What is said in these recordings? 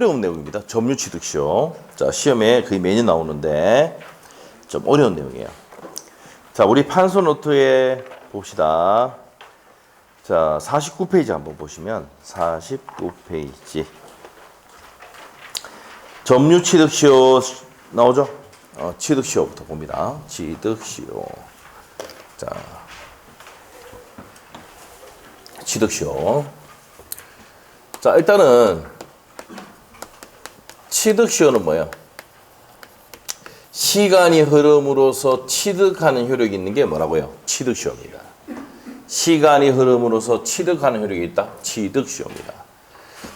어려운 내용입니다. 점유취득시효. 자, 시험에 거의 매년 나오는데 좀 어려운 내용이에요. 자, 우리 판서 노트에 봅시다. 자, 49페이지 한번 보시면 49페이지. 점유취득시효 나오죠? 취득시효부터 봅니다. 취득시효. 자, 취득시효. 자, 일단은 취득시효는 뭐예요? 시간이 흐름으로써 취득하는 효력이 있는 게 뭐라고요? 취득시효입니다. 시간이 흐름으로써 취득하는 효력이 있다? 취득시효입니다.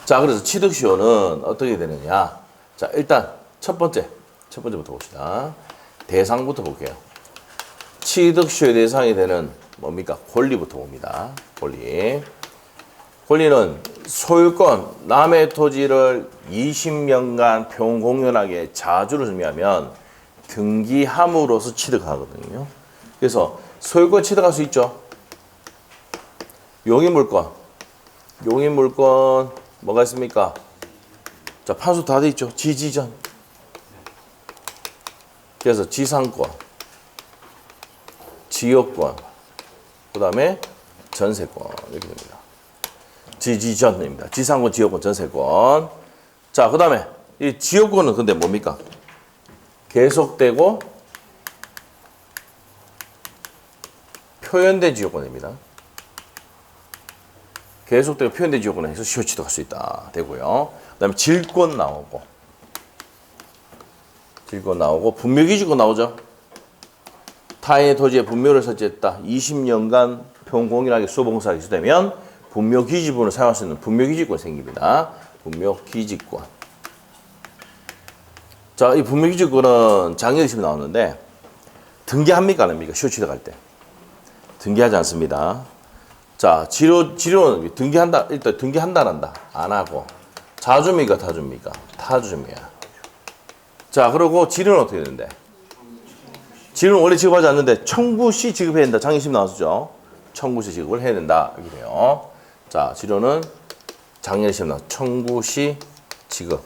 자, 그래서 취득시효는 어떻게 되느냐? 자, 일단 첫 번째부터 봅시다. 대상부터 볼게요. 취득시효의 대상이 되는 뭡니까? 권리부터 봅니다. 권리는 소유권, 남의 토지를 20년간 평공연하게 자주를 의미하면 등기함으로써 취득하거든요. 그래서 소유권 취득할 수 있죠. 용인물권 뭐가 있습니까? 자, 판수 다 돼 있죠. 지지전. 그래서 지상권, 지역권, 그 다음에 전세권 이렇게 됩니다. 지지전입니다. 지상권, 지역권, 전세권. 자, 그 다음에 이 지역권은 근데 뭡니까? 계속되고 표현된 지역권입니다. 계속되고 표현된 지역권에 해서 시효 취득할 수 있다. 되고요. 그 다음에 질권 나오고 분묘기지권 나오죠. 타인의 토지에 분묘를 설치했다. 20년간 평공연하게 수봉사가 기수되면 분묘기지분을 사용할 수 있는 분묘기지권이 생깁니다. 분묘기지권. 자, 이 분묘기지권은 작년에 시험에 나왔는데 등기합니까 안 합니까? 시효 취득할 때. 등기하지 않습니다. 자, 지료는 등기한다. 일단 등기한다 안 한다. 안 하고. 자주입니까 타주입니까? 타주입니다. 자, 그리고 지료는 어떻게 되는데? 지료는 원래 지급하지 않는데 청구시 지급해야 된다. 작년 시험 나왔었죠. 청구시 지급을 해야 된다. 이렇게 돼요. 자, 지료는 작년에 시험 나왔죠. 청구시 지급.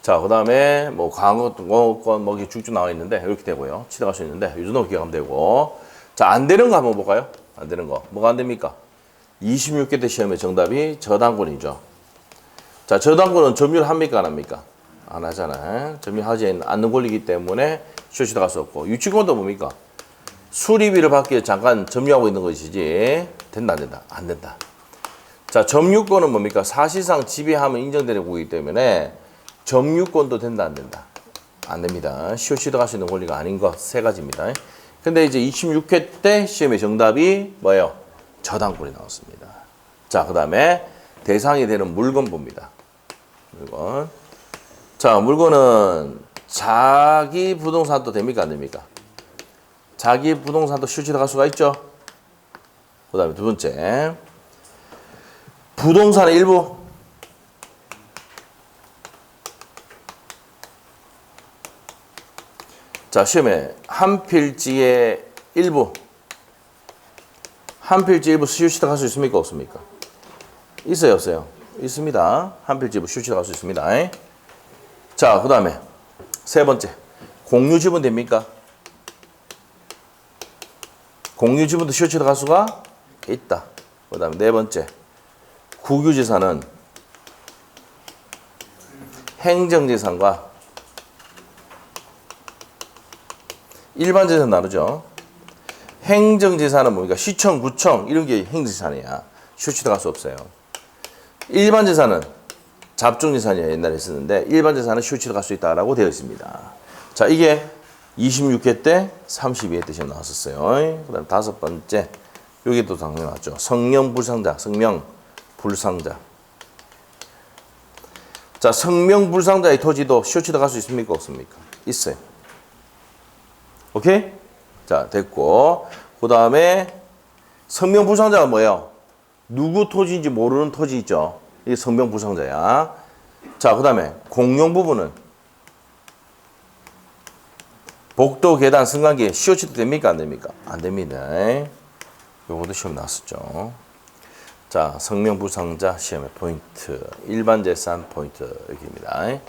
자, 그 다음에 뭐 광어권 뭐 이렇게 쭉쭉 나와 있는데 이렇게 되고요. 취득할 수 있는데 이 정도 기억하면 되고. 자, 안 되는 거 한번 볼까요? 안 되는 거. 뭐가 안 됩니까? 26개 때 시험의 정답이 저당권이죠. 자, 저당권은 점유를 합니까 안 합니까? 안 하잖아요. 점유하지 않는 권리이기 때문에 시효 취득할 수 없고. 유치권도 뭡니까? 수리비를 받기 위해 잠깐 점유하고 있는 것이지 된다 안 된다? 안 된다. 자, 점유권은 뭡니까? 사실상 지배하면 인정되는 권리이기 때문에 점유권도 된다 안 된다? 안 됩니다. 시효 취득할 수 있는 권리가 아닌 것 세 가지입니다. 근데 이제 26회 때 시험의 정답이 뭐예요? 저당권이 나왔습니다. 자, 그 다음에 대상이 되는 물건 봅니다. 물건. 자, 물건은 자기 부동산도 됩니까 안 됩니까? 자기 부동산도 시효 취득할 수가 있죠. 그 다음에 두 번째. 부동산의 일부. 자, 시험에 한 필지의 일부. 한 필지 일부 시효 취득할 수 있습니까 없습니까? 있어요 없어요? 있습니다. 한 필지 일부 시효 취득할 수 있습니다. 자, 그 다음에 세 번째. 공유지분 됩니까? 공유지분도 시효 취득할 수가 있다. 그 다음에 네 번째. 국유재산은 행정재산과 일반 재산 다르죠. 행정재산은 뭡니까? 시청, 구청 이런 게 행정재산이야. 시효 취득할 수 없어요. 일반 재산은 잡종재산이야. 옛날에 했었는데 일반 재산은 시효 취득할 수 있다라고 되어 있습니다. 자, 이게 26회 때 32회 때 시험 나왔었어요. 그 다음 다섯 번째. 여기도 당연히 나왔죠. 성명불상자. 자, 성명불상자의 토지도 시효 취득할 수 있습니까 없습니까? 있어요. 오케이? 자, 됐고. 그 다음에 성명불상자가 뭐예요? 누구 토지인지 모르는 토지 있죠? 이게 성명불상자야. 자, 그 다음에 공용 부분은 복도, 계단, 승강기 시효 취득 됩니까 안 됩니까? 안 됩니다. 요것도 시험 나왔었죠. 자, 성명부상자 시험의 포인트, 일반 재산 포인트 여기입니다.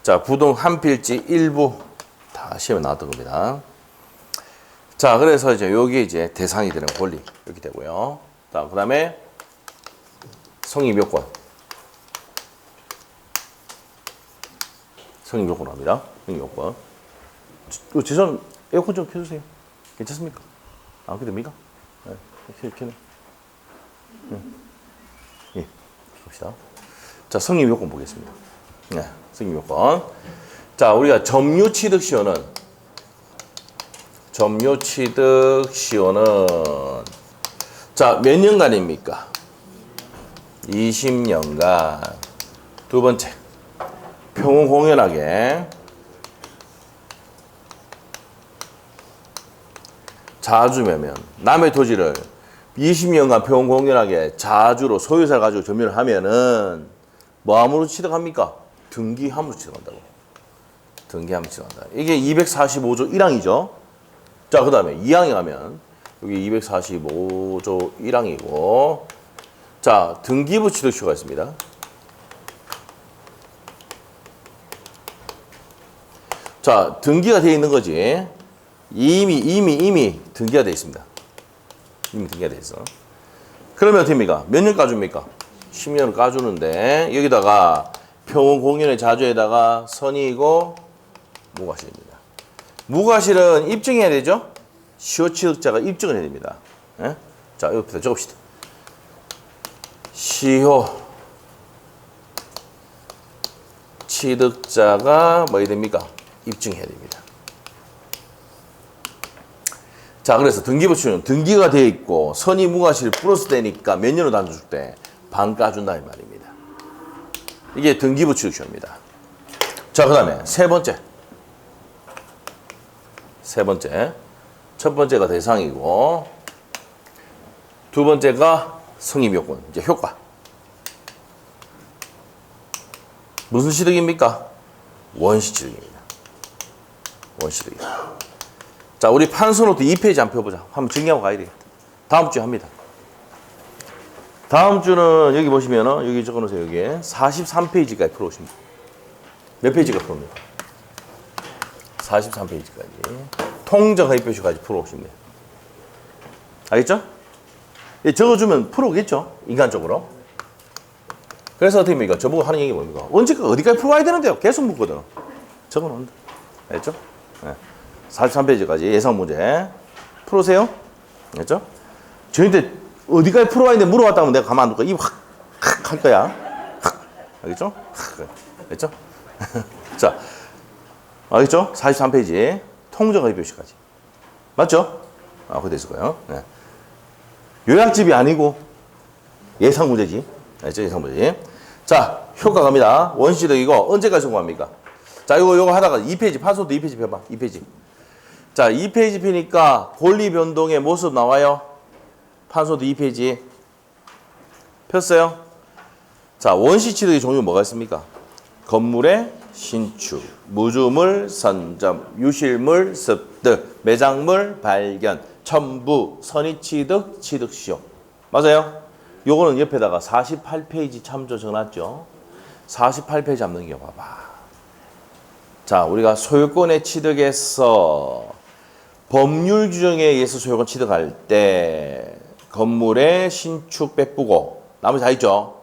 자, 부동 한 필지 일부 다 시험에 나왔던 겁니다. 자, 그래서 이제 여기 이제 대상이 되는 권리 이렇게 되고요. 자, 그다음에 성립요건. 성립요건 합니다. 성립요건. 재선 에어컨 좀 켜주세요. 괜찮습니까? 안 켜도 됩니까? 네, 켜네. 예, 봅시다. 자, 성립요건 보겠습니다. 네, 성립요건. 자, 우리가 점유취득시효는 자, 몇 년간입니까? 20년간. 두 번째, 평공연하게 자주매면 남의 토지를 20년간 평공연하게 자주로 소유사를 가지고 점유를 하면은 뭐함으로 취득합니까? 등기함으로 취득한다고. 등기함으로 취득한다. 이게 245조 1항이죠. 자, 그 다음에 2항에 가면 여기 245조 1항이고, 자, 등기부 취득시효가 있습니다. 자, 등기가 되어 있는 거지. 이미 등기가 되어 있습니다. 이미 등기가 되어 있어. 그러면 어떻게 합니까? 몇 년 까줍니까? 10년을 까주는데, 여기다가 평공연의 자주에다가 선의이고 무과실입니다. 무과실은 입증해야 되죠? 시효취득자가 입증을 해야 됩니다. 예? 자, 여기부터 적읍시다. 시효 취득자가 뭐 해야 됩니까? 입증해야 됩니다. 자, 그래서 등기부 취득은 등기가 되어 있고 선의 무과실 플러스 되니까 몇 년으로 나눠줄 때 반 까준다 이 말입니다. 이게 등기부 취득시효입니다. 자, 그 다음에 세 번째. 첫 번째가 대상이고, 두 번째가 성립요건, 이제 효과. 무슨 취득입니까? 원시취득입니다. 원시취득입니다. 자, 우리 판서노트 2페이지 한번 펴보자. 한번 정리하고 가야 되겠다. 다음 주에 합니다. 다음 주는 여기 보시면은, 여기 적어놓으세요. 여기에 43페이지까지 풀어오십니다. 몇 페이지가 풀어옵니까? 43페이지까지. 통정허위표시까지 풀어오십니다. 알겠죠? 적어주면 풀어오겠죠? 인간적으로. 그래서 어떻게 합니까? 저보고 하는 얘기 뭡니까? 언제까지, 어디까지 풀어와야 되는데요? 계속 묻거든. 적어놓는다. 알겠죠? 네. 43페이지까지 예상 문제 풀으세요. 알겠죠? 저희한테 어디까지 풀어와야 되는데 물어봤다면 내가 가만 안 둘 거야. 입 확 할 거야. 알겠죠? 알겠죠? 자, 알겠죠? 43페이지 통정허위표시까지. 맞죠? 그거 됐을 거예요. 네. 요약집이 아니고 예상 문제지. 알겠죠? 예상 문제지. 자, 효과 갑니다. 원시취득이고 언제까지 성공합니까? 자, 요거 하다가 2페이지, 판소도 2페이지 펴봐. 2페이지. 자, 2페이지 피니까 권리 변동의 모습 나와요. 판소도 2페이지. 폈어요? 자, 원시취득의 종류 뭐가 있습니까? 건물의 신축, 무주물 선점, 유실물 습득, 매장물 발견, 첨부, 선의취득, 취득시효. 맞아요? 요거는 옆에다가 48페이지 참조 적어놨죠? 48페이지 한번 넘겨봐봐. 자, 우리가 소유권의 취득에서 법률 규정에 의해서 소유권 취득할 때 건물의 신축 빼쁘고 나머지 다 있죠?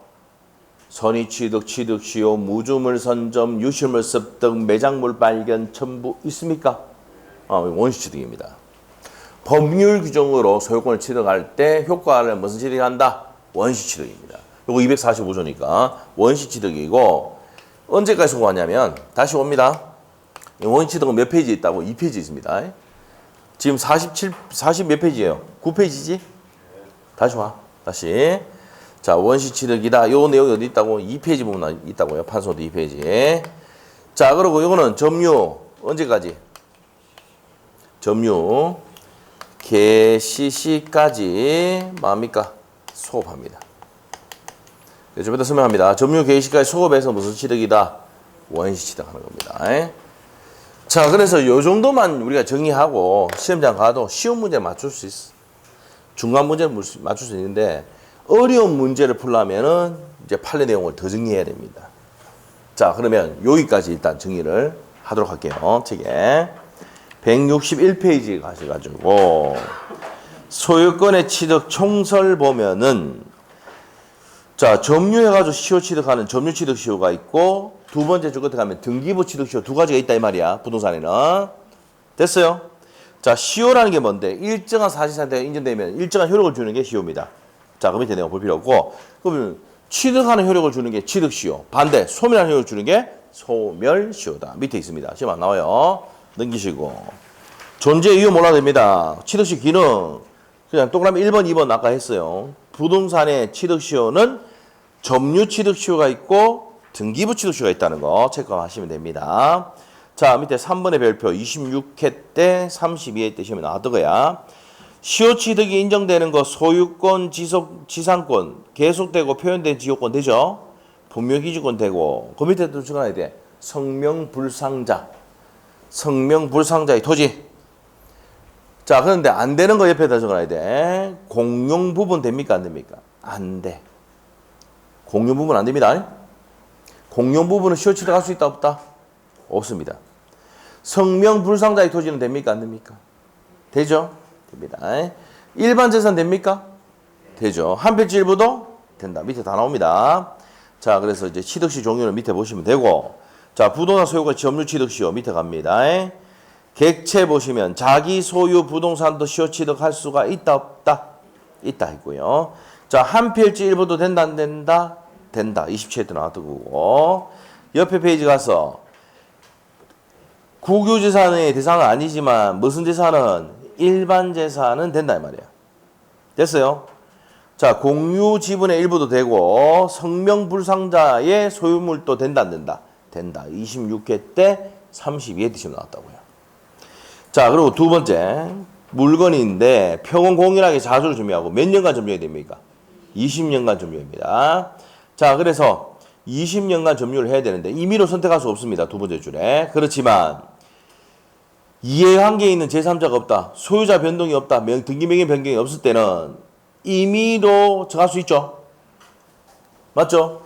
선의취득, 취득시효, 무주물 선점, 유실물 습득, 매장물 발견, 첨부 있습니까? 원시취득입니다. 법률 규정으로 소유권을 취득할 때 효과를 무슨 취득이 한다? 원시취득입니다. 요거 245조니까 원시취득이고, 언제까지 성공하냐면 다시 옵니다. 원시취득은 몇 페이지 있다고? 2페이지 있습니다. 지금 40 몇 페이지예요? 9페이지지? 다시 와. 다시. 자, 원시취득이다. 요 내용이 어디 있다고? 2페이지 보면 있다고요. 판소도 2페이지. 자, 그리고 요거는 점유 언제까지? 점유 개시시까지 뭡니까? 소급합니다. 좀 이따 설명합니다. 점유 개시까지 소급해서 무슨 취득이다? 원시취득하는 겁니다. 자, 그래서 요 정도만 우리가 정리하고 시험장 가도 쉬운 문제 맞출 수 있어. 중간 문제 맞출 수 있는데 어려운 문제를 풀려면은 이제 판례 내용을 더 정리해야 됩니다. 자, 그러면 여기까지 일단 정리를 하도록 할게요. 책에 161페이지 가셔가지고 소유권의 취득 총설 보면은 자, 점유해가지고 시효 취득하는 점유 취득 시효가 있고 두 번째 줄 끝에 가면 등기부 취득 시효 두 가지가 있다 이 말이야. 부동산에는. 됐어요? 자, 시효라는 게 뭔데? 일정한 사실상태가 인정되면 일정한 효력을 주는 게 시효입니다. 자, 그 밑에 내용 볼 필요 없고 그러면 취득하는 효력을 주는 게 취득 시효. 반대, 소멸하는 효력을 주는 게 소멸 시효다. 밑에 있습니다. 시험 안 나와요. 넘기시고. 존재 이유 몰라도 됩니다. 취득 시 기능. 그냥 동그라미 1번, 2번 아까 했어요. 부동산의 취득 시효는 점유 취득 시효가 있고 등기부 취득 시효가 있다는 거 체크하시면 됩니다. 자, 밑에 3번의 별표 26회 때 32회 때 시험에 나왔던 거야. 시효 취득이 인정되는 거 소유권, 지상권, 계속되고 표현된 지역권 되죠? 분묘기지권 되고 그 밑에 또 적어놔야 돼. 성명불상자. 성명불상자의 토지. 자, 그런데 안 되는 거 옆에다 적어놔야 돼. 공용 부분 됩니까? 안 됩니까? 안 돼. 공용 부분 안 됩니다. 공용 부분은 시효 취득할 수 있다 없다? 없습니다. 성명불상자의 토지는 됩니까? 안 됩니까? 되죠? 됩니다. 일반 재산 됩니까? 되죠. 한 필지 일부도 된다. 밑에 다 나옵니다. 자, 그래서 이제 취득시 종류는 밑에 보시면 되고 자, 부동산 소유권 점유 취득시효 밑에 갑니다. 객체 보시면 자기 소유 부동산도 시효 취득할 수가 있다 없다? 있다 있고요. 자, 한 필지 일부도 된다 안 된다? 된다. 27회 때 나왔던 거고 옆에 페이지 가서 국유재산의 대상은 아니지만 무슨 재산은 일반 재산은 된다 이 말이야. 됐어요? 자, 공유 지분의 일부도 되고 성명불상자의 소유물도 된다 안 된다? 된다. 26회 때 32회 때 시험 나왔다고요. 자, 그리고 두 번째 물건인데 평원 공인하게 자주를 점유하고 몇 년간 점유해야 됩니까? 20년간 점유입니다. 자, 그래서 20년간 점유를 해야 되는데 임의로 선택할 수 없습니다. 두 번째 줄에. 그렇지만 이해관계에 있는 제3자가 없다. 소유자 변동이 없다. 등기명의 변경이 없을 때는 임의로 정할 수 있죠. 맞죠?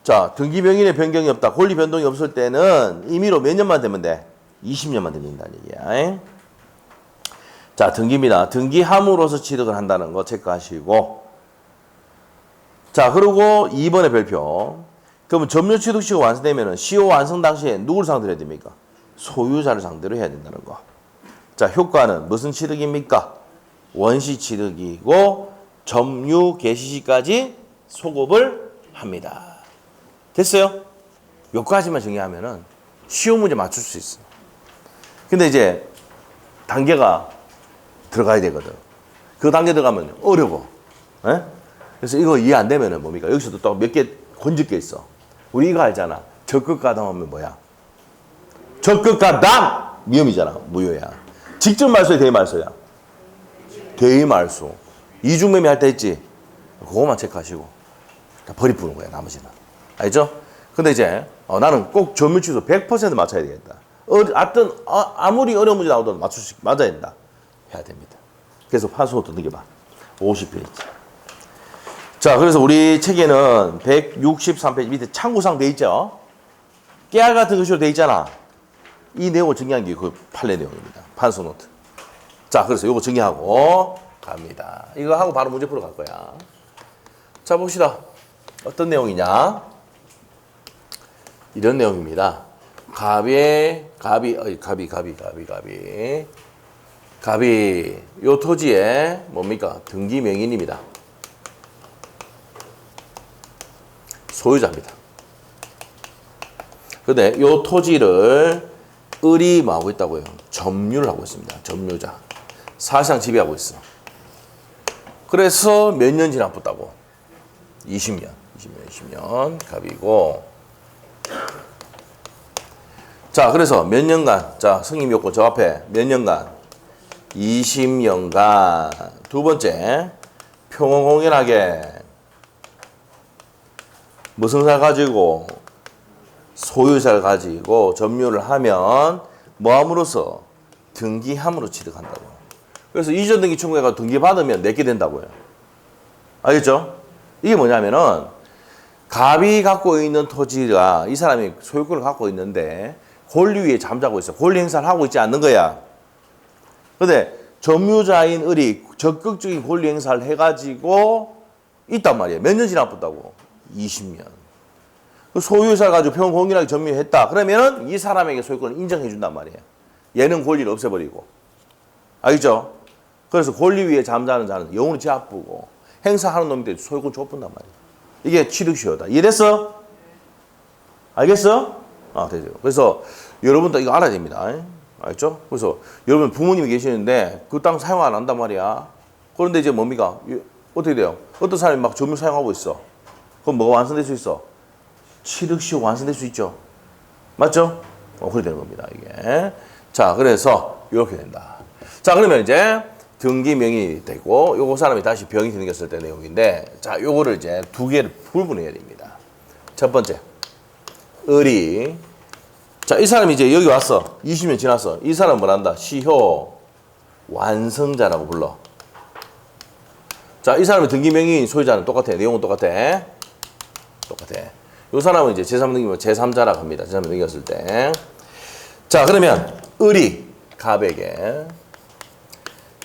자, 등기명의의 변경이 없다. 권리 변동이 없을 때는 임의로 몇 년만 되면 돼? 20년만 된다는 얘기야. 자, 등기입니다. 등기함으로써 취득을 한다는 거 체크하시고 자, 그리고 2번의 별표. 그러면 점유 취득 시효가 완성되면 시효 완성 당시에 누구를 상대로 해야 됩니까? 소유자를 상대로 해야 된다는 거. 자, 효과는 무슨 취득입니까? 원시 취득이고 점유 개시 시까지 소급을 합니다. 됐어요? 여기까지만 정리하면은 시효 문제 맞출 수 있어. 근데 이제 단계가 들어가야 되거든. 그 단계 들어가면 어려워. 에? 그래서 이거 이해 안 되면은 뭡니까? 여기서도 또 몇 개 건질 게 있어. 우리 이거 알잖아. 적극가담하면 뭐야? 적극가담! 위험이잖아. 무효야. 직접 말소야, 대의 말소야? 대의 말소. 이중매매 할 때 했지? 그거만 체크하시고. 다 버리푸는 거야, 나머지는. 알죠? 근데 이제, 나는 꼭 점유 취소 100% 맞춰야 되겠다. 아무리 어려운 문제 나오더라도 맞아야 된다. 해야 됩니다. 그래서 파수부터 넘겨봐. 50페이지. 자, 그래서 우리 책에는 163페이지 밑에 참고사항 돼 있죠? 깨알 같은 것으로 돼 있잖아. 이 내용을 정리한 게 그 판례 내용입니다. 판서 노트. 자, 그래서 이거 정리하고 갑니다. 이거 하고 바로 문제 풀어 갈 거야. 자, 봅시다. 어떤 내용이냐? 이런 내용입니다. 갑이 요 토지에 뭡니까? 등기 명인입니다. 소유자입니다. 근데 요 토지를 을이 뭐 하고 있다고요? 점유를 하고 있습니다. 점유자. 사실상 지배하고 있어. 그래서 몇 년 지나갔다고? 20년. 갑이고. 자, 그래서 몇 년간, 자, 승인 요건 저 앞에 몇 년간? 20년간. 두 번째, 평온공연하게 무슨 살 가지고 소유자를 가지고 점유를 하면 뭐함으로써 등기함으로 취득한다고. 그래서 이전 등기 청구해가 등기 받으면 내게 된다고요. 알겠죠? 이게 뭐냐면은 갑이 갖고 있는 토지가 이 사람이 소유권을 갖고 있는데 권리 위에 잠자고 있어. 권리 행사를 하고 있지 않는 거야. 근데 점유자인 을이 적극적인 권리 행사를 해가지고 있단 말이에요. 몇 년 지났다고? 20년. 그 소유자를 가지고 평공인하게 점유했다. 그러면은 이 사람에게 소유권을 인정해 준단 말이에요. 얘는 권리를 없애버리고. 알겠죠? 그래서 권리 위에 잠자는 자는 영원히 제압부고 행사하는 놈인데 소유권 좁힌단 말이에요. 이게 취득시효다. 이해됐어? 알겠어? 아, 되죠. 그래서 여러분도 이거 알아야 됩니다. 알죠? 그래서 여러분 부모님이 계시는데 그 땅 사용 안 한단 말이야. 그런데 이제 뭡니까? 어떻게 돼요? 어떤 사람이 막 점유 사용하고 있어. 그럼 뭐가 완성될 수 있어? 취득시효 완성될 수 있죠. 맞죠? 그렇게 되는 겁니다. 이게. 자, 그래서 이렇게 된다. 자, 그러면 이제 등기 명의이 되고 요거 사람이 다시 병이 생겼을 때 내용인데 자, 요거를 이제 두 개를 불분해야 됩니다. 첫 번째. 을이 자, 이 사람이 이제 여기 왔어. 20년 지났어. 이 사람은 뭘 한다? 시효 완성자라고 불러. 자, 이 사람의 등기 명의인 소유자는 똑같아. 내용은 똑같아. 똑같아. 이 사람은 이제 제3 등기면 제3자라고 합니다. 제3 등기였을 때. 자, 그러면 을이 갑에게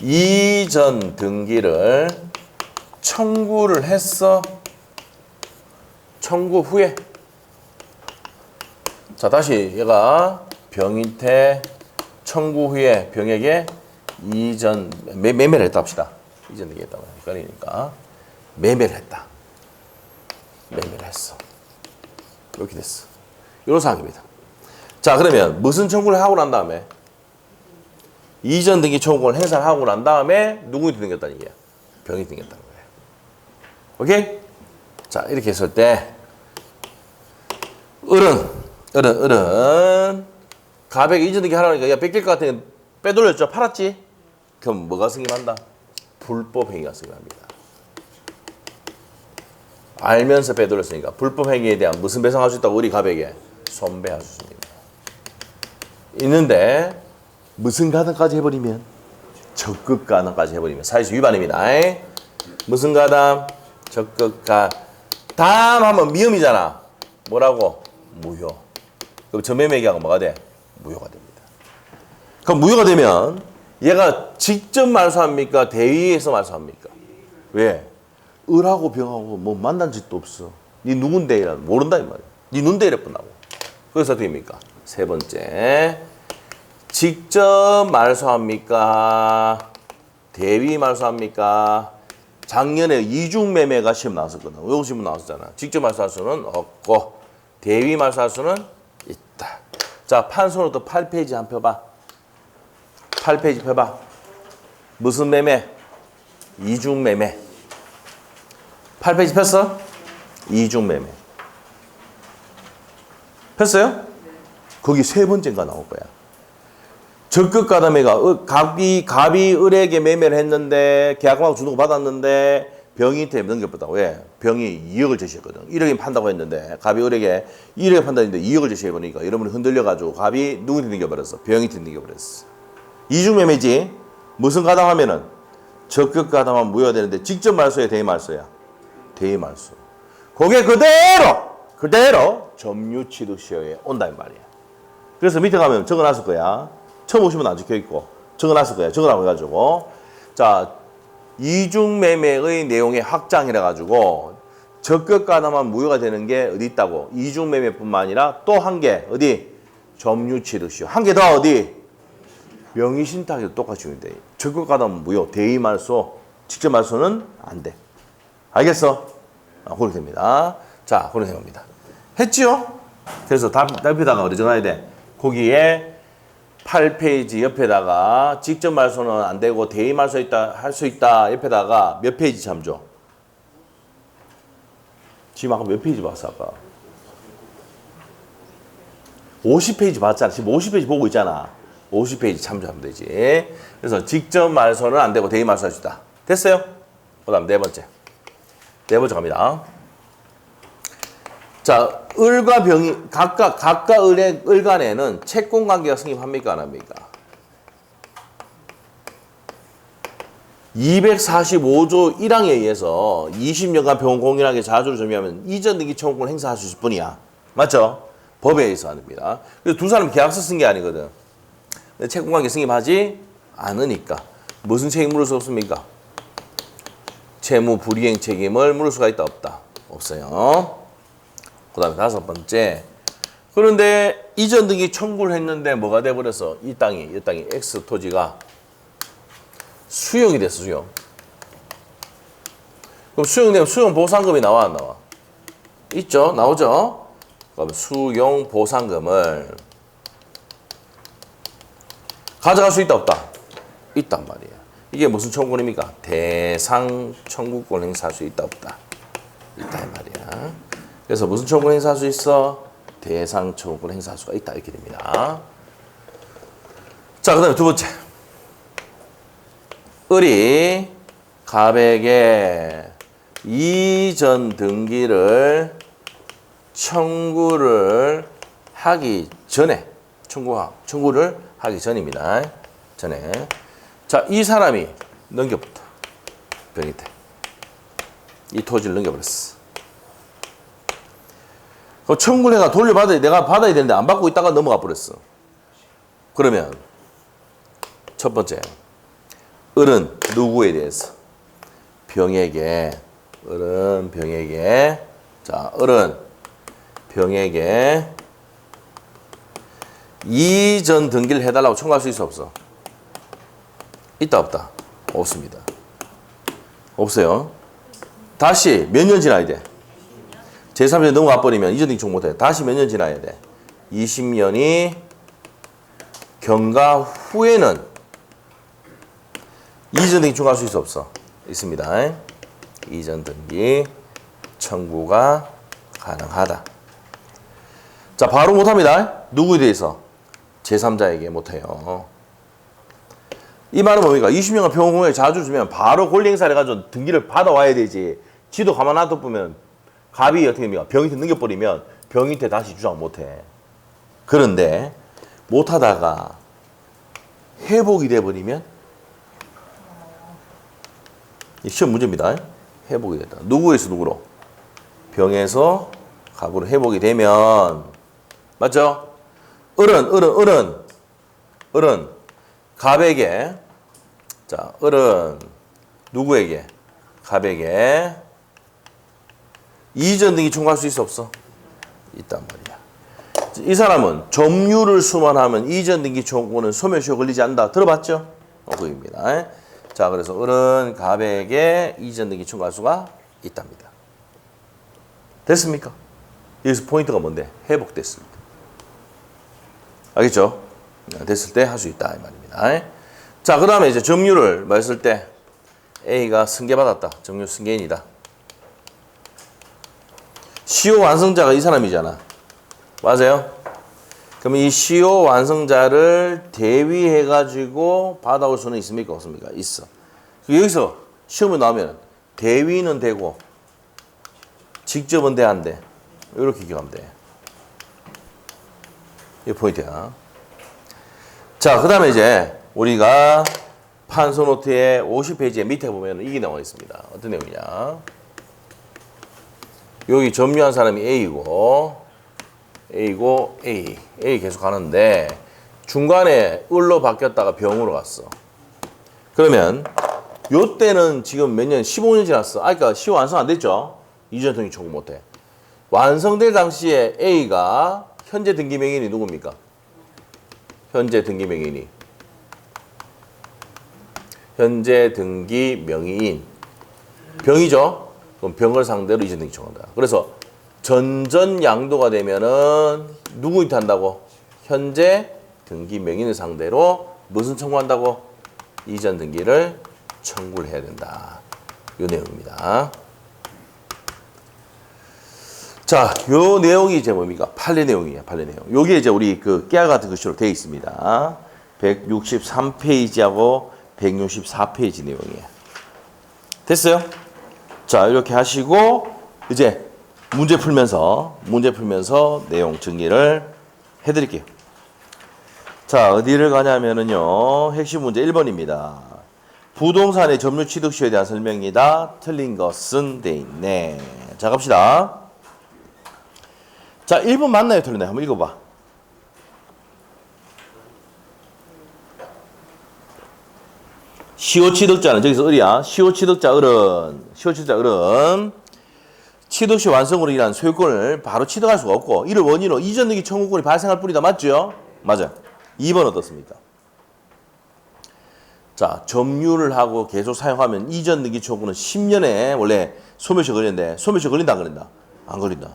이전 등기를 청구를 했어. 청구 후에. 자, 다시 얘가 병인태 청구 후에 병에게 이전 매매를 했다 합시다. 이전 등기 했다고 헷갈리니까 매매를 했다. 매매를 했어. 이렇게 됐어. 이런 상황입니다. 자, 그러면 무슨 청구를 하고 난 다음에 이전 등기 청구를 행사를 하고 난 다음에 누구한테 등겼다는 얘기야? 병이 등겼다는 거예요. 오케이? 자, 이렇게 했을 때 을은 갑에게 이전 등기 하라니까 야 뺏길 것 같으니 빼돌렸죠? 팔았지? 그럼 뭐가 승인한다? 불법 행위가 승인합니다. 알면서 빼돌렸으니까 불법 행위에 대한 무슨 배상할 수 있다고 을이 갑에게 손배할 수 있습니다. 있는데 무슨 가담까지 해버리면 적극 가담까지 해버리면 사실상 위반입니다. 무슨 가담? 적극 가담 하면 미음이잖아. 뭐라고? 무효. 그럼 전매매 계약은 뭐가 돼? 무효가 됩니다. 그럼 무효가 되면 얘가 직접 말소합니까? 대위에서 말소합니까? 왜? 을하고 병하고 뭐 만난 적도 없어. 니 누군데 이라 모른다 이 말이야. 니 눈대 이래 뿐나고. 그래서 어떻게 됩니까? 세 번째. 직접 말소합니까? 대위 말소합니까? 작년에 이중매매가 시험 나왔었거든. 요거 시험 나왔었잖아. 직접 말소할 수는 없고 대위 말소할 수는 있다. 자, 판서로 8페이지 한 펴봐. 8페이지 펴봐. 무슨 매매? 이중매매. 8페이지 폈어? 이중매매. 폈어요? 거기 세 번째인가 나올 거야. 적극 가담회가 갑이 을에게 매매를 했는데 계약금하고 주는 거 받았는데 병이한테 넘겨버렸다고. 왜? 병이 2억을 제시했거든. 1억이 판다고 했는데 갑이 을에게 1억에 판다는데 2억을 제시해보니까 여러분이 흔들려가지고 갑이 누구한테 넘겨버렸어? 병이한테 넘겨버렸어. 이중매매지. 무슨 가담하면은 적극 가담하면 무효가 되는데 직접 말소야 대위 말소야? 대위 말소. 그게 그대로 점유취득시효에 온다 이 말이야. 그래서 밑에 가면 적어놨을 거야. 처음 오시면 안 적혀있고 적어놨을 거야. 적으라고 해가지고 자, 이중매매의 내용의 확장이라 가지고 적극 가담하면 무효가 되는 게 어디 있다고? 이중매매뿐만 아니라 또 한 개 어디? 점유취득시효. 한 개 더 어디? 명의신탁에도 똑같이 적용돼. 적극 가담은 무효. 대위 말소, 직접 말소는 안 돼. 알겠어? 그렇게 됩니다. 자, 그런 생각입니다. 했지요? 그래서 옆에다가 어디 적어야 돼? 거기에 8페이지 옆에다가 직접 말소는 안 되고 대위 말소 있다 할 수 있다 옆에다가 몇 페이지 참조? 지금 아까 몇 페이지 봤어 아까? 50페이지 봤잖아. 지금 50페이지 보고 있잖아. 50페이지 참조하면 되지. 그래서 직접 말소는 안 되고 대위 말소 할 수 있다. 됐어요? 그 다음 네 번째 갑니다. 자, 을과 병이 각각 을 간에는 채권 관계가 성립합니까 안 합니까? 245조 1항에 의해서 20년간 병원 공인하게 자주를 점유하면 이전 등기 청구권을 행사할 수 있을 뿐이야. 맞죠? 법에 의해서 안 됩니다. 그래서 두 사람이 계약서 쓴 게 아니거든. 채권관계 승인하지 않으니까 무슨 책임 물을 수 없습니까? 채무 불이행 책임을 물을 수가 있다 없다? 없어요. 그 다음에 다섯 번째. 그런데 이전 등기 청구를 했는데 뭐가 돼버렸어? 이 땅이 X 토지가 수용이 됐어, 수용. 그럼 수용되면 수용 보상금이 나와, 안 나와? 있죠? 나오죠? 그럼 수용 보상금을 가져갈 수 있다, 없다? 있단 말이에요. 이게 무슨 청구권입니까? 대상 청구권 행사할 수 있다, 없다? 있다, 이 말이야. 그래서 무슨 청구권 행사할 수 있어? 대상 청구권 행사할 수가 있다, 이렇게 됩니다. 자, 그 다음에 두 번째. 을이 갑에게 이전 등기를 청구를 하기 전에, 청구를 하기 전입니다. 전에. 자, 이 사람이 넘겨붙어. 병이태. 이 토지를 넘겨버렸어. 그럼 청구를 해가 내가 받아야 되는데 안 받고 있다가 넘어가 버렸어. 그러면 첫 번째. 을은 누구에 대해서? 병에게. 자, 을은 병에게 이전 등기를 해달라고 청구할 수 있어, 없어? 있다, 없다? 없습니다. 없어요. 다시 몇 년 지나야 돼? 제3년 넘어가 버리면 이전 등기 청구 못해. 다시 몇 년 지나야 돼? 20년이 경과 후에는 이전 등기 청구할 수 있어, 없어? 있습니다. 이전 등기 청구가 가능하다. 자, 바로 못합니다. 누구에 대해서? 제3자에게 못해요. 이 말은 뭡니까? 20년간 병원 공약에 자주 주면 바로 권리 행사를 해가지고 등기를 받아와야 되지. 지도 가만 놔둬보면 갑이 어떻게 됩니까? 병인한테 넘겨버리면 병인한테 다시 주장 못해. 그런데 못하다가 회복이 돼버리면 시험 문제입니다. 회복이 됐다. 누구에서 누구로? 병에서 갑으로 회복이 되면 맞죠? 을은 갑에게 자, 을은 누구에게? 갑에게 이전 등기 청구할 수 있어, 없어? 있단 말이야. 이 사람은 점유를 수만하면 이전 등기 청구는 소멸시효 걸리지 않는다. 들어봤죠? 그입니다. 자, 그래서 을은 갑에게 이전 등기 청구할 수가 있답니다. 됐습니까? 여기서 포인트가 뭔데? 회복됐습니다. 알겠죠? 됐을 때 할 수 있다, 이 말입니다. 자, 그 다음에 이제 점유를 했을 때 A가 승계받았다. 점유 승계인이다. 시효 완성자가 이 사람이잖아. 맞아요? 그럼 이 시효 완성자를 대위해가지고 받아올 수는 있습니까? 없습니까? 있어. 여기서 시험에 나오면 대위는 되고 직접은 돼, 안 돼? 이렇게 기억하면 돼. 이게 포인트야. 자, 그 다음에 이제 우리가 판소노트의 50페이지의 밑에 보면 이게 나와 있습니다. 어떤 내용이냐. 여기 점유한 사람이 A고 A 계속 가는데 중간에 을로 바뀌었다가 병으로 갔어. 그러면 요때는 지금 몇 년? 15년 지났어. 그러니까 시효 완성 안 됐죠? 이전 등기 청구 못해. 완성될 당시에 A가 현재 등기 명인이 누굽니까? 현재 등기 명인이. 현재 등기 명의인. 병이죠? 그럼 병을 상대로 이전 등기 청구한다. 그래서 전전양도가 되면은 누구한테 한다고? 현재 등기 명인을 상대로 무슨 청구한다고? 이전 등기를 청구를 해야 된다. 이 내용입니다. 자, 요 내용이 이제 뭡니까? 판례 내용이에요. 판례 내용. 요게 이제 우리 그 깨알 같은 글씨로 되어 있습니다. 163페이지하고 164페이지 내용이에요. 됐어요? 자, 이렇게 하시고 이제 문제 풀면서 내용 정리를 해드릴게요. 자, 어디를 가냐면은요, 핵심 문제 1번입니다. 부동산의 점유 취득시효에 대한 설명이다. 틀린 것은 돼 있네. 자, 갑시다. 자, 1번 맞나요? 틀렸나요? 한번 읽어봐. 시효 취득자는 저기서 을이야. 시효 취득자 을은 취득시 완성으로 인한 소유권을 바로 취득할 수가 없고 이를 원인으로 이전 등기 청구권이 발생할 뿐이다. 맞죠? 맞아요. 2번 어떻습니까? 자, 점유를 하고 계속 사용하면 이전 등기 청구는 10년에 원래 소멸시효 걸리는데 소멸시효 걸린다 안 걸린다? 안 걸린다.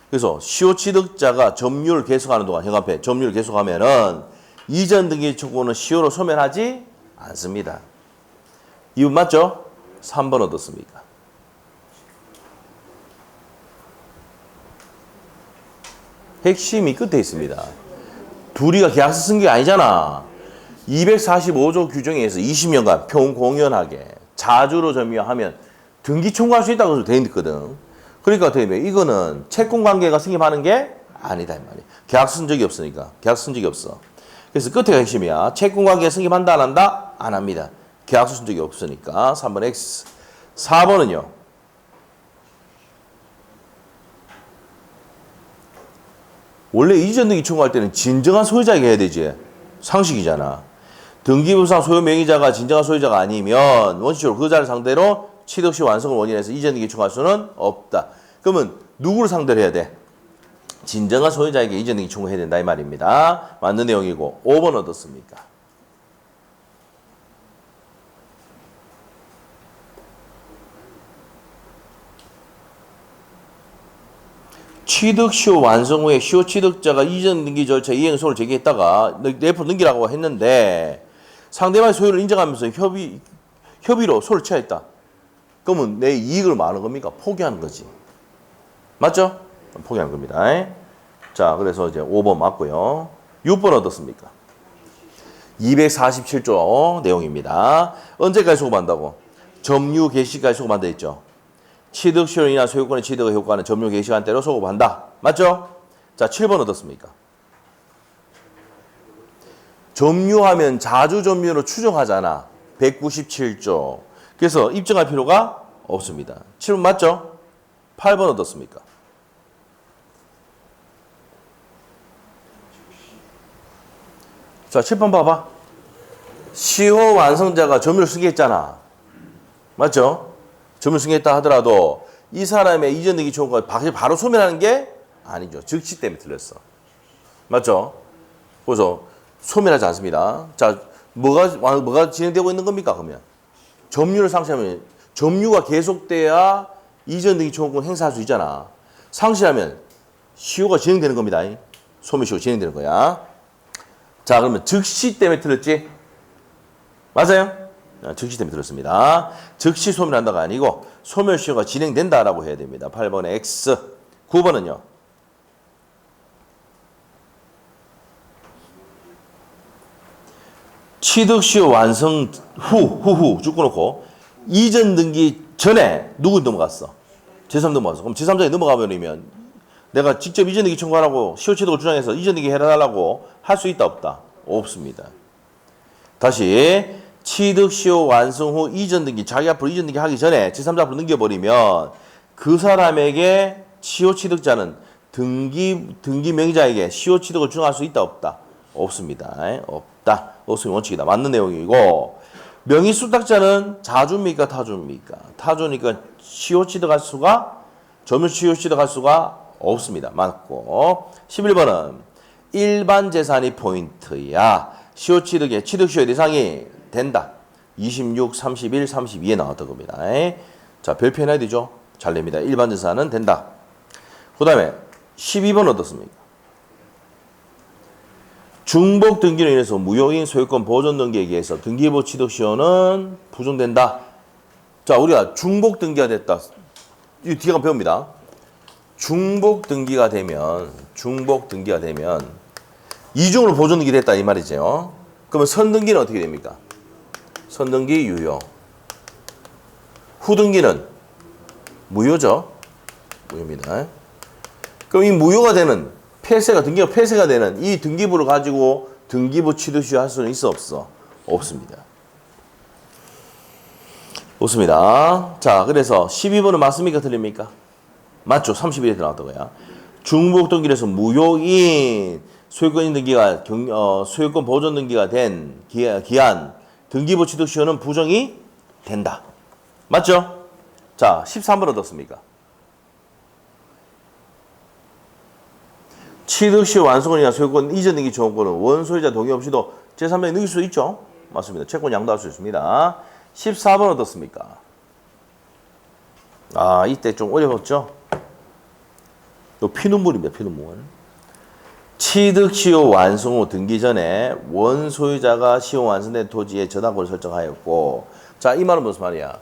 그래서 시효 취득자가 점유를 계속하는 동안 현관패 점유를 계속하면은 이전 등기 청구는 시효로 소멸하지 않습니다. 2번 맞죠? 3번 어떻습니까? 핵심이 끝에 있습니다. 둘이가 계약서 쓴 게 아니잖아. 245조 규정에 의해서 20년간 평공연하게 자주로 점유하면 등기 청구할 수 있다고 되어 있거든. 그러니까 어떻게 보면 이거는 채권 관계가 승립하는 게 아니다 이 말이야. 계약서 쓴 적이 없으니까. 계약서 쓴 적이 없어. 그래서 끝에가 핵심이야. 채권 관계가 승립한다 안 한다? 안 합니다. 계약서 쓴 적이 없으니까 3번 X. 4번은요. 원래 이전 등기 청구할 때는 진정한 소유자에게 해야 되지. 상식이잖아. 등기부상 소유 명의자가 진정한 소유자가 아니면 원칙적으로 그 자를 상대로 취득시 완성을 원인해서 이전 등기 청구할 수는 없다. 그러면 누구를 상대로 해야 돼? 진정한 소유자에게 이전 등기 청구해야 된다 이 말입니다. 맞는 내용이고 5번 어떻습니까? 취득시효 완성 후에 시효 취득자가 이전 등기 절차 이행 소를 제기했다가 내포 넘기라고 했는데 상대방의 소유를 인정하면서 협의로 소를 취하했다. 그러면 내 이익을 말하는 겁니까? 포기하는 거지. 맞죠? 포기하는 겁니다. 자, 그래서 이제 5번 맞고요. 6번 어떻습니까? 247조 내용입니다. 언제까지 소급한다고? 점유 개시까지 소급한다 했죠. 취득시효로 인한 소유권의 취득의 효과는 점유 개시간대로 소급한다. 맞죠? 자, 7번 어떻습니까? 점유하면 자주 점유로 추정하잖아. 197조. 그래서 입증할 필요가 없습니다. 7번 맞죠? 8번 어떻습니까? 자, 7번 봐봐. 시효 완성자가 점유를 승계했잖아. 맞죠? 점유를 승계했다 하더라도 이 사람의 이전 등기 청구가 바로 소멸하는 게 아니죠. 즉시 때문에 틀렸어. 맞죠? 그래서 소멸하지 않습니다. 자, 뭐가 진행되고 있는 겁니까? 그러면 점유를 상실하면 점유가 계속돼야 이전 등기 청구권 행사할 수 있잖아. 상실하면 시효가 진행되는 겁니다. 소멸시효가 진행되는 거야. 자, 그러면 즉시 때문에 틀렸지? 맞아요? 즉시 때문에 들었습니다. 즉시 소멸한다가 아니고 소멸시효가 진행된다라고 해야 됩니다. 8번의 X. 9번은요. 취득시효 완성 후 쭉 끊어놓고 이전 등기 전에 누구 넘어갔어? 제3 넘어갔어. 그럼 제3자에 넘어가버리면 내가 직접 이전 등기 청구하라고 시효 취득을 주장해서 이전 등기 해달라고 할 수 있다 없다? 없습니다. 다시 취득시효 완성 후 이전 등기, 자기 앞으로 이전 등기 하기 전에 제3자 앞으로 넘겨버리면 그 사람에게 시효 취득자는 등기 명의자에게 시효 취득을 주장할 수 있다 없다? 없습니다. 없다. 없으면 원칙이다. 맞는 내용이고 명의 수탁자는 자주입니까 타주입니까? 타주니까 시효 취득할 수가 점유 시효 취득할 수가 없습니다. 맞고 11번은 일반 재산이 포인트야. 시효 취득의 취득시효 대상이 된다. 26, 31, 32에 나왔던 겁니다. 자, 별표 해놔야 되죠? 잘 냅니다. 일반 재산은 된다. 그 다음에 12번 어떻습니까? 중복 등기로 인해서 무효인 소유권 보존 등기에 의해서 등기부 취득시효는 부정된다. 자, 우리가 중복 등기가 됐다. 이 뒤에 배웁니다. 중복 등기가 되면 이중으로 보존 등기 됐다 이 말이죠. 그러면 선등기는 어떻게 됩니까? 선등기 유효. 후등기는 무효죠. 무효입니다. 그럼 이 무효가 되는 등기가 폐쇄가 되는 이 등기부를 가지고 등기부 취득시효 할 수는 있어 없어? 없습니다. 좋습니다. 자, 그래서 12번은 맞습니까? 틀립니까? 맞죠? 31에 나왔던 거야. 중복 등기에서 무효인 소유권 등기가 소유권 보존 등기가 된 기한 등기부 취득시효는 부정이 된다. 맞죠? 자, 13번 어떻습니까? 취득시효 완성권이나 소유권 이전 등기 조건은 원소유자 동의 없이도 제3자에 넘길 수 있죠? 맞습니다. 채권 양도할 수 있습니다. 14번 어떻습니까? 아, 이때 좀 어려웠죠? 요 피눈물입니다. 피눈물. 취득시효 완성 후 등기 전에 원소유자가 시효 완성된 토지에 저당권을 설정하였고, 자, 이 말은 무슨 말이야?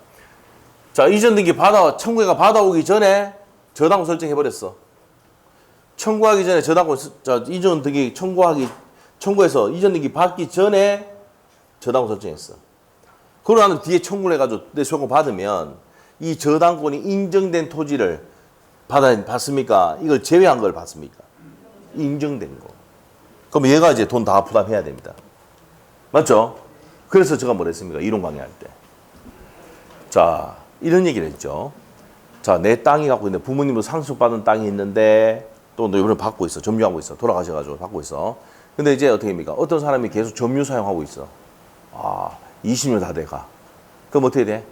자, 이전 등기 청구가 받아오기 전에 저당권 설정해버렸어. 청구하기 전에 이전 등기 청구해서 이전 등기 받기 전에 저당권 설정했어. 그러고 나서 뒤에 청구를 해가지고 내 소유권 받으면 이 저당권이 인정된 토지를 받습니까? 이걸 제외한 걸 받습니까? 인정된 거. 그럼 얘가 이제 돈 다 부담해야 됩니다. 맞죠? 그래서 제가 뭘 했습니까? 이론 강의할 때. 자, 이런 얘기를 했죠. 자, 내 땅이 갖고 있는데 부모님으로 상속받은 땅이 있는데 또 너 이번에 받고 있어. 점유하고 있어. 돌아가셔가지고 받고 있어. 근데 이제 어떻게 합니까? 어떤 사람이 계속 점유 사용하고 있어. 아, 20년 다 돼가. 그럼 어떻게 돼?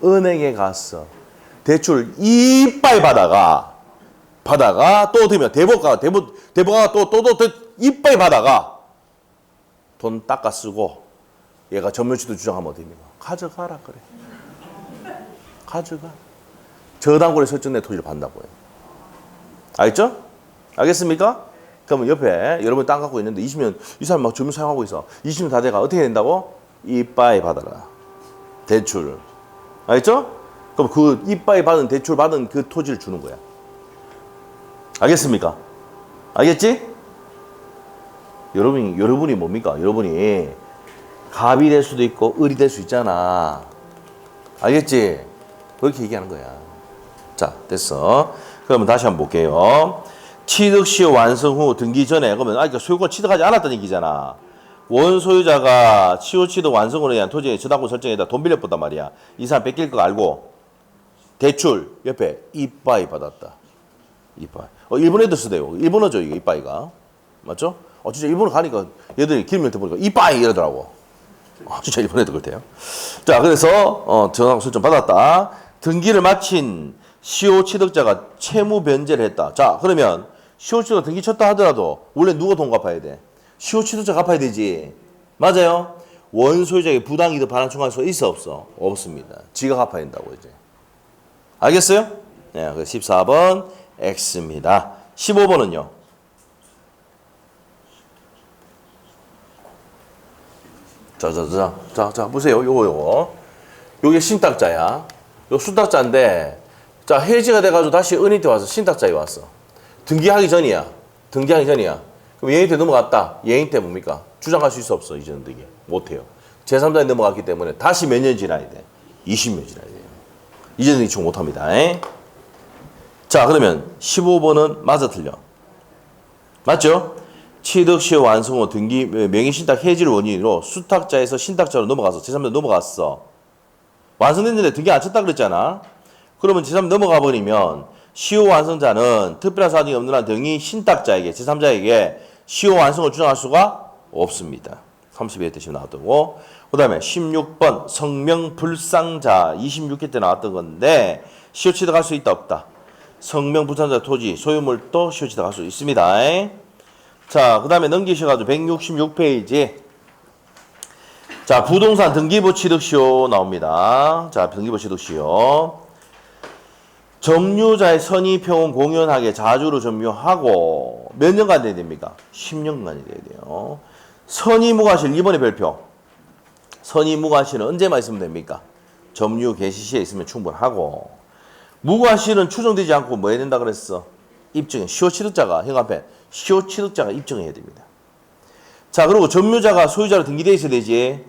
은행에 갔어. 대출 이빨 받아가 또 어떻게 하면 대법가 또 이빨 받아가 돈 닦아 쓰고 얘가 점유치도 주장하면 어떻게 합니까? 가져가라 그래. 가져가. 저당권에 설정된 토지를 받는다고요. 알겠죠? 알겠습니까? 그러면 옆에 여러분 땅 갖고 있는데 20년 이 사람 막 점유 사용하고 있어. 20년 다 돼가 어떻게 된다고? 이빨 받아라. 대출. 알겠죠? 그럼 그 이빨 받은 대출 받은 그 토지를 주는 거야. 알겠습니까? 알겠지? 여러분이 뭡니까? 여러분이 갑이 될 수도 있고 을이 될 수 있잖아. 알겠지? 그렇게 얘기하는 거야. 자, 됐어. 그러면 다시 한번 볼게요. 취득시효 완성 후 등기 전에 그러면 그러니까 소유권 취득하지 않았다는 얘기잖아. 원소유자가 시효 취득 완성으로 의한 토지에 저당권 설정에다 돈 빌려줬단 말이야. 이 사람 뺏길 거 알고 대출 옆에 이빠이 받았다. 이빠이. 일본 애들 쓰대요. 일본어죠, 이거 이빠이가. 맞죠? 진짜 일본어 가니까 얘들이 길면 보니까 이빠이 이러더라고. 진짜 일본 애들 그렇대요. 자, 그래서 저당권 설정 받았다. 등기를 마친 시효 취득자가 채무 변제를 했다. 자, 그러면 시효 취득 등기 쳤다 하더라도 원래 누가 돈 갚아야 돼? 시효 취득자 갚아야 되지. 맞아요? 원소유자에게 부당이득 반환 청구할 수 있어 없어? 없습니다. 지가 갚아야 된다고 이제. 알겠어요? 네, 14번 X입니다. 15번은요. 자, 보세요. 요거. 요게 신탁자야. 요 수탁자인데, 자, 해지가 돼가지고 다시 은인한테 와서 신탁자에 왔어. 등기하기 전이야. 그럼 예인한테 넘어갔다. 예인한테 뭡니까? 주장할 수 있어 없어? 이전 등기. 못해요. 제3자에 넘어갔기 때문에 다시 몇 년 지나야 돼? 20년 지나야 돼요. 이전 등기 총 못합니다. 자, 그러면 15번은 맞아 틀려? 맞죠? 취득시효 완성 후 등기 명의신탁 해지를 원인으로 수탁자에서 신탁자로 넘어가서 제3자 넘어갔어. 완성됐는데 등기 안 쳤다 그랬잖아. 그러면 제3자 넘어가 버리면 시효 완성자는 특별한 사정이 없는 한 등이 신탁자에게 제3자에게 시효 완성을 주장할 수가 없습니다. 32회 때 나왔던 거. 그 다음에 16번 성명불상자 26회 때 나왔던 건데 시효 취득할 수 있다 없다. 성명불상자 토지 소유물도 시효 취득할 수 있습니다. 자, 그 다음에 넘기셔가지고 166페이지. 자, 부동산 등기부 취득시효 나옵니다. 자, 등기부 취득시효. 점유자의 선의표은 공연하게 자주로 점유하고 몇 년간 돼야 됩니까? 10년간이 돼야 돼요. 선의무과실 2번의 별표. 선의무과실은 언제만 있으면 됩니까? 점유 개시 시에 있으면 충분하고 무과실은 추정되지 않고 뭐 해야 된다 그랬어? 입증해. 시효취득자가 형 앞에 시효취득자가 입증해야 됩니다. 자, 그리고 점유자가 소유자로 등기되어 있어야 되지.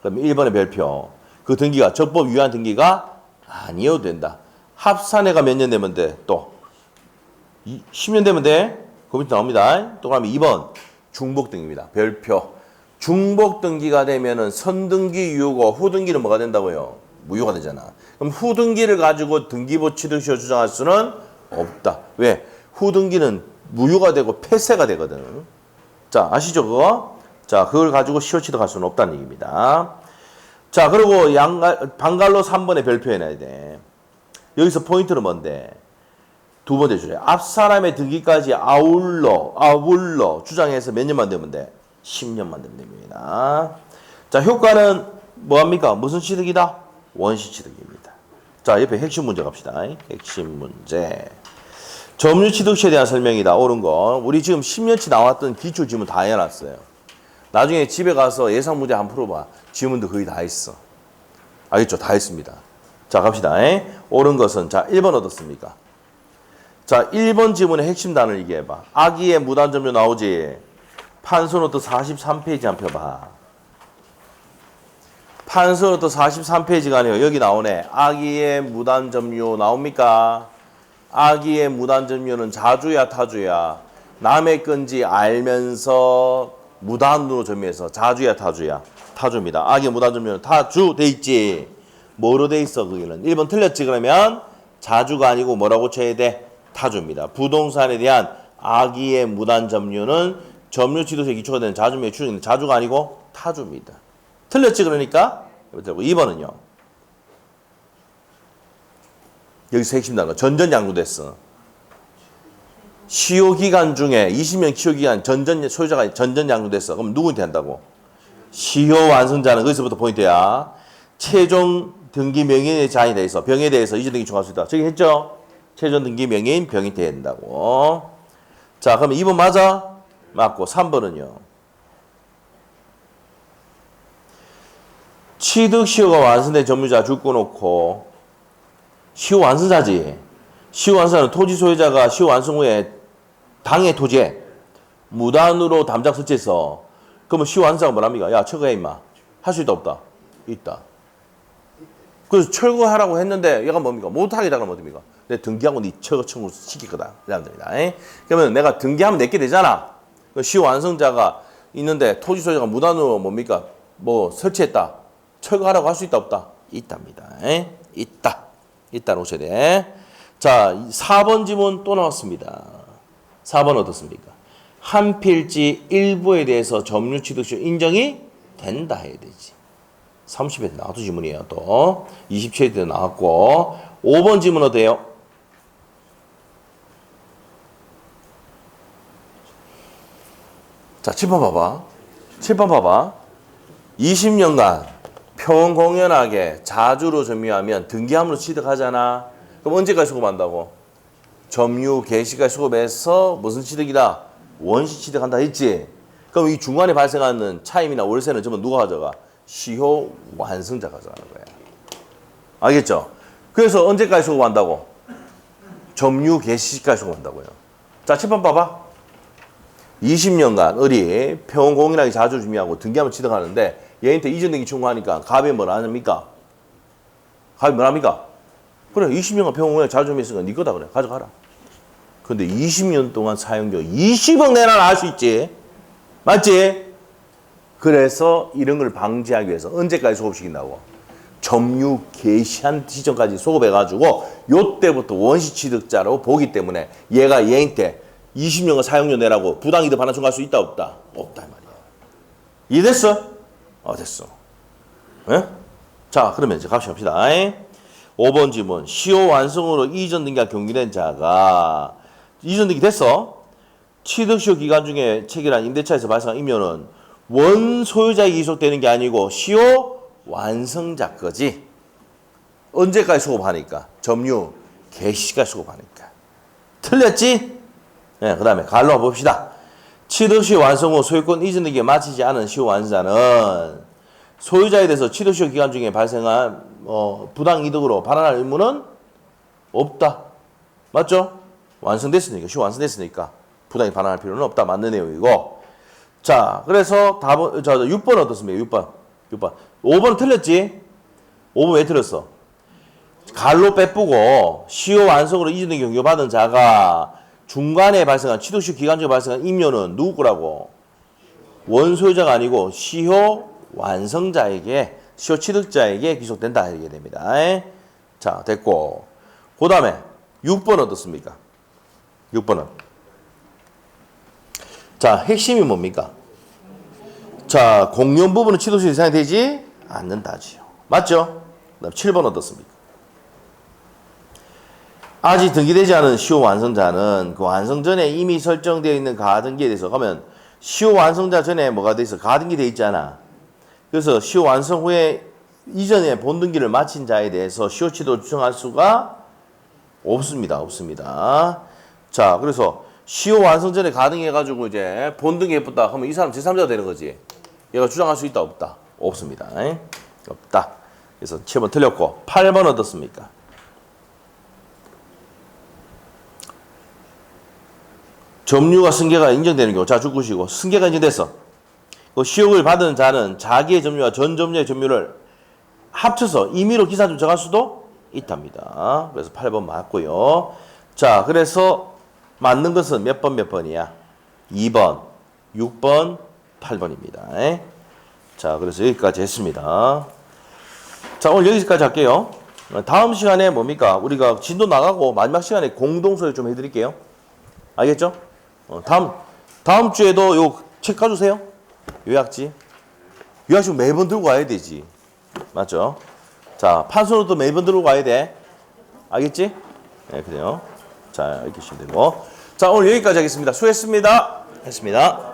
그럼 1번의 별표. 그 등기가 적법 유효한 등기가 아니어도 된다. 합산해가 몇 년 되면 돼? 또 10년 되면 돼? 그 밑에 나옵니다. 또 그러면 2번 중복등기입니다. 별표. 중복등기가 되면은 선등기 유효고 후등기는 뭐가 된다고요? 무효가 되잖아. 그럼 후등기를 가지고 등기부 취득시효 주장할 수는 없다. 왜? 후등기는 무효가 되고 폐쇄가 되거든. 자, 아시죠 그거? 자, 그걸 가지고 시효 취득할 수는 없다는 얘기입니다. 자, 그리고 방갈로 3번에 별표해놔야 돼. 여기서 포인트는 뭔데? 두 번째 줄에 앞 사람의 등기까지 아울러 주장해서 몇 년만 되면 돼? 10년만 되면 됩니다. 자, 효과는 뭐합니까? 무슨 취득이다? 원시 취득입니다. 자, 옆에 핵심 문제 갑시다. 핵심 문제. 점유 취득시에 대한 설명이다. 옳은 거. 우리 지금 10년치 나왔던 기출 지문 다 해놨어요. 나중에 집에 가서 예상 문제 한번 풀어봐. 지문도 거의 다 했어. 알겠죠? 다 했습니다. 자, 갑시다. 옳은 것은 자, 1번 얻었습니까? 자, 1번 지문의 핵심 단어를 얘기해봐. 악의의 무단점유 나오지? 판소노트 43페이지 한번 펴봐. 판소노트 43페이지가 아니에요. 여기 나오네. 악의의 무단점유 나옵니까? 악의의 무단점유는 자주야 타주야? 남의 건지 알면서 무단으로 점유해서 자주야 타주야? 타주입니다. 악의의 무단점유는 타주 돼 있지? 뭐로 돼 있어 거기는? 1번 틀렸지 그러면? 자주가 아니고 뭐라고 쳐야 돼? 타주입니다. 부동산에 대한 악의의 무단점유는 점유취득세 기초가 되는 자주명의 추정인데 자주가 아니고 타주입니다. 틀렸지 그러니까? 2번은요. 여기서 핵심 단어 전전 양도됐어. 시효기간 중에 20년 시효기간 소유자가 전전 양도됐어. 그럼 누구한테 한다고? 시효 완성자는 거기서부터 포인트야. 최종 등기 명인의 자인에 대해서 병에 대해서 이전 등기 청구할 수 있다. 저기 했죠? 최종 등기 명인 병인테 된다고. 자, 그럼 2번 맞아? 맞고 3번은요. 취득시효가 완성된 점유자 죽고 놓고 시효 완성자지. 시효 완성자는 토지 소유자가 시효 완성 후에 당해 토지에 무단으로 담장 설치해서 그러면 시효 완성자가 뭐랍니까? 야, 철거해 임마. 할 수 있다 없다? 있다. 그래서 철거하라고 했는데 얘가 뭡니까? 못하게 하면 어떻습니까? 내 등기하고 네 철거 청구 시킬 거다. 이런 겁니다. 그러면 내가 등기하면 내게 되잖아. 시효 완성자가 있는데 토지 소유자가 무단으로 뭡니까? 뭐 설치했다. 철거하라고 할 수 있다 없다? 있답니다. 있다. 있다는 오셔야 돼. 자, 4번 지문 또 나왔습니다. 4번 어떻습니까? 한 필지 일부에 대해서 점유취득시효 인정이 된다 해야 되지. 30회 나와도 지문이에요. 또 27회 나왔고 5번 지문 어때요? 자, 7번 봐봐. 7번 봐봐. 20년간 평공연하게 자주로 점유하면 등기함으로 취득하잖아. 그럼 언제까지 수급한다고? 점유 개시까지 수급해서 무슨 취득이다? 원시 취득한다 했지? 그럼 이 중간에 발생하는 차임이나 월세는 전부 누가 가져가? 시효 완성자가 가져가는 거야. 알겠죠? 그래서 언제까지 수급한다고? 점유 개시까지 수급한다고요. 자, 7번 봐봐. 20년간 을이 평공연하게 자주 점유하고 등기함을 취득하는데 얘한테 이전 등기 청구하니까 갑이 뭐라 합니까? 갑이 뭐라 합니까? 그래, 20년간 평공연하게 자주 점유했으니까 네 거다 그래. 가져가라. 근데 20년 동안 사용료 20억 내놔라 할 수 있지. 맞지? 그래서 이런 걸 방지하기 위해서 언제까지 소급시킨다고? 점유 개시한 시점까지 소급해가지고 요때부터 원시 취득자로 보기 때문에 얘가 얘한테 20년간 사용료 내라고 부당이득 반환 청구할 수 있다 없다? 없다 이 말이야. 이해됐어? 됐어. 예? 자, 그러면 이제 갑시다. 5번 지문. 시효 완성으로 이전 등기가 경기된 자가 이전 등기 됐어? 취득시효 기간 중에 체결한 임대차에서 발생한 임료는 원 소유자에게 이속되는 게 아니고 시효 완성자 거지. 언제까지 수급하니까? 점유 개시까지 수급하니까. 틀렸지? 네, 그 다음에 갈로 봅시다. 취득시효 완성 후 소유권 이전 등기에 마치지 않은 시효 완성자는 소유자에 대해서 취득시효 기간 중에 발생한 부당이득으로 반환할 의무는 없다. 맞죠? 완성됐으니까, 시효 완성됐으니까 부당이 반환할 필요는 없다. 맞는 내용이고. 자, 그래서 답은 6번 어떻습니까? 6번. 5번 틀렸지? 5번 왜 틀렸어? 갈로 빼쁘고 시효 완성으로 이전 등기 경고받은 자가 중간에 발생한 취득시효 기간 중에 발생한 임료는 누구 거라고? 원소유자가 아니고 시효 완성자에게 시효 취득자에게 귀속된다 이렇게 됩니다. 자, 됐고. 그 다음에 6번 어떻습니까? 6번은. 자, 핵심이 뭡니까? 자, 공용 부분은 취득세 대상이 되지 않는다지요. 맞죠? 그 다음 7번 어떻습니까? 아직 등기되지 않은 시효 완성자는 그 완성 전에 이미 설정되어 있는 가등기에 대해서 가면 시효 완성자 전에 뭐가 돼 있어? 가등기 돼 있잖아. 그래서 시효 완성 후에 이전에 본등기를 마친 자에 대해서 시효 취득을 주장할 수가 없습니다. 없습니다. 자, 그래서 시효 완성 전에 가등해가지고 이제 본등기 예쁘다 하면 이 사람 제3자가 되는 거지. 얘가 주장할 수 있다 없다? 없습니다. 없다. 그래서 7번 틀렸고 8번 어떻습니까? 점유가 승계가 인정되는 경우. 자, 죽으시고 승계가 인정됐어. 그 시효를 받은 자는 자기의 점유와 전 점유의 점유를 합쳐서 임의로 기사점 정할 수도 있답니다. 그래서 8번 맞고요. 자, 그래서 맞는 것은 몇 번이야? 2번, 6번, 8번입니다. 자, 그래서 여기까지 했습니다. 자, 오늘 여기까지 할게요. 다음 시간에 뭡니까? 우리가 진도 나가고 마지막 시간에 공동소개 좀 해드릴게요. 알겠죠? 다음 주에도 요 책 가주세요. 요약지. 요약지 매번 들고 가야 되지. 맞죠? 자, 판서로도 매번 들고 가야 돼. 알겠지? 네, 그래요. 자, 이렇게 하시면 되고. 자, 오늘 여기까지 하겠습니다. 수고했습니다. 했습니다.